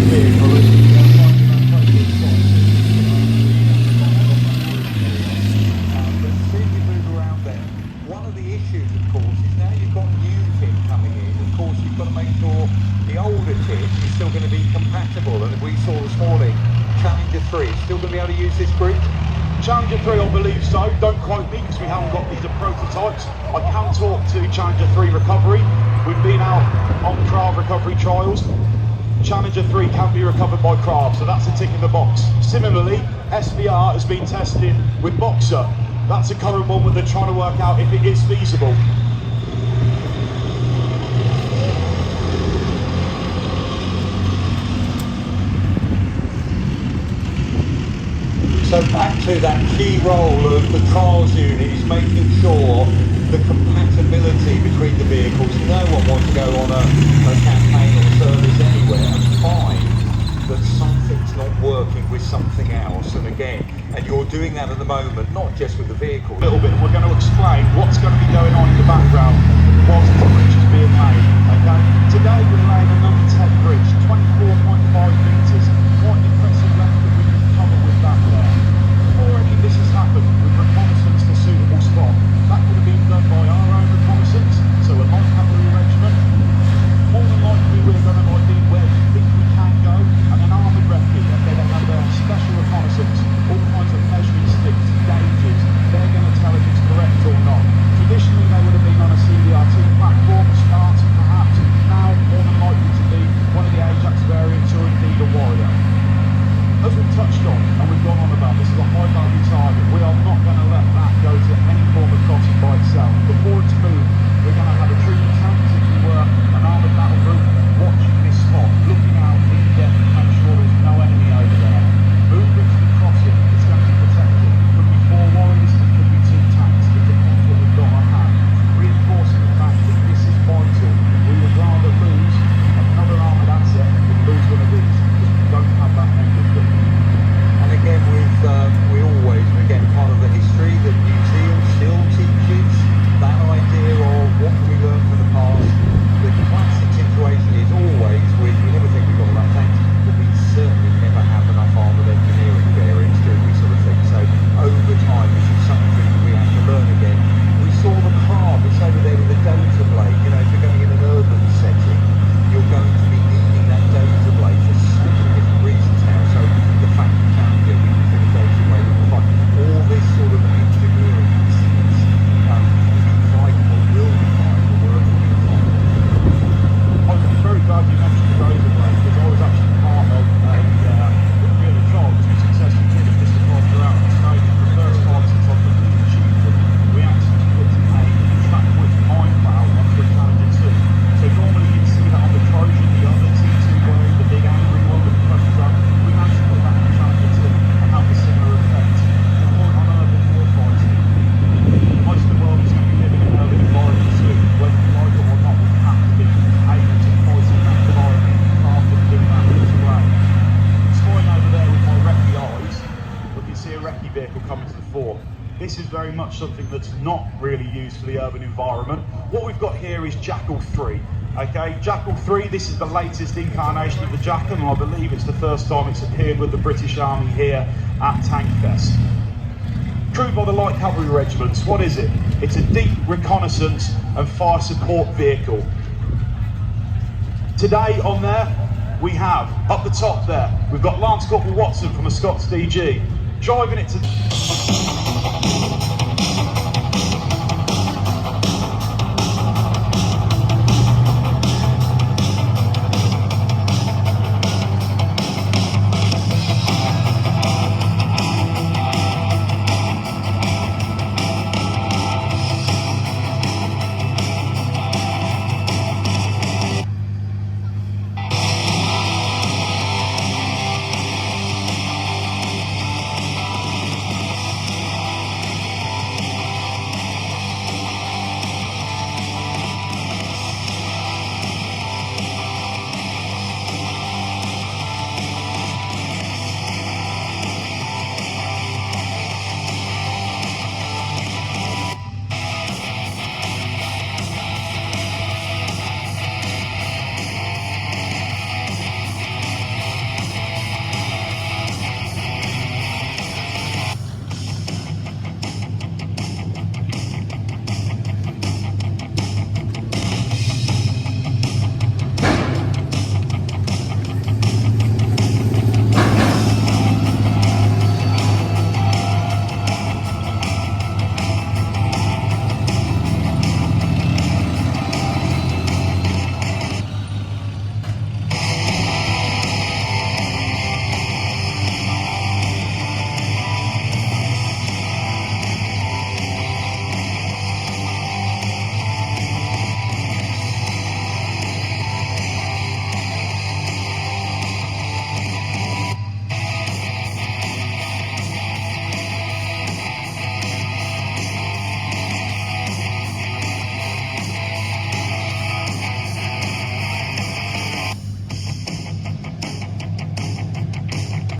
vehicle and one of the issues, of course, is now you've got new kit coming in. Of course, you've got to make sure the older kit is still going to be compatible. And we saw this morning, Challenger 3 still going to be able to use this bridge. Challenger 3, I believe so. Don't quote me because we haven't got these prototypes. I can talk to Challenger 3 recovery. We've been out on craft recovery trials. Challenger 3 can be recovered by craft, so that's a tick in the box. Similarly, SBR has been tested with Boxer. That's a current one where they're trying to work out if it is feasible. So back to that key role of the trials unit is making sure the compatibility between the vehicles. No one wants to go on a campaign or service anywhere and find that something's not working with something else. And again, and you're doing that at the moment, not just with the vehicle. A little bit, and we're going to explain what's going to be going on in the background whilst the bridge is being made. Okay, today we're laying a number 10 bridge, 24.5 metres, quite an impressive length that we can cover with that there. Before any of this has happened, we've reconnaissance the suitable spot. That would have been done by our own reconnaissance, so a light cavalry regiment. More than likely we're going to be where we think we can go, and an armoured recce. Okay, they have their special reconnaissance, all kinds of measuring sticks, gauges. They're going to tell if it's correct or not. Traditionally they would have been on a CDRT platform, Spartan perhaps. Now more than likely to be one of the Ajax variants or indeed a Warrior. As we've touched on and we've gone on about, this is a high value target. We are not going to let that go to any form of crossing by itself. Before it's moved, we're going to have a troop of tanks, if you were an armoured battle group, watching this spot, looking out in depth to make sure there's no enemy over there. Movement to the crossing is going to be protected. Could be 4 warriors, it could be 2 tanks. It depends what we've got on hand. Reinforcing the fact that this is vital. We would rather lose another armoured asset than lose one of these, because we don't have that many of them. And again, we always, and again, part of the history that museum still teaches, that idea of what can we learn from the past. The classic situation is always we never think we've got enough tanks, but we certainly never have enough armoured engineering variants doing this sort of thing. So over time, this is something that we have to learn again. We saw the craft, it's over there with the dozer blade. You know, if you're going in an urban setting, you're going to be needing that dozer blade for so many different reasons now. So the fact that Challenger, we can fit a dozer blade on the front, all this sort of engineering is vital, will be vital wherever we go. I'm very glad you mentioned the dozer blade, because I was actually part of a really trial which we successfully did just across throughout Australia. For the first time since I've been in the chief, we actually put a track width mine plough onto a Challenger 2. So normally you'd see that on the Trojan, the other T2 blade, the big angry one with the pressure drum. We managed to put that on the Challenger 2 and have a similar effect. The point on urban warfighting, most of the world is going to be living in urban environments soon. Whether we like it or not, we have to be able to fight in that environment rather than doing that with the way. Spying over there with my recce eyes, we can see a recce vehicle coming to the fore. This is very much something that's not really used for the urban environment. What we've got here is Jackal 3. Okay, Jackal 3, this is the latest incarnation of the Jackal, and I believe it's the first time it's appeared with the British Army here at Tankfest. Crewed by the Light Cavalry Regiments. What is it? It's a deep reconnaissance and fire support vehicle. Today on there, we have, up the top there, we've got Lance Corporal Watson from the Scots DG, driving it to...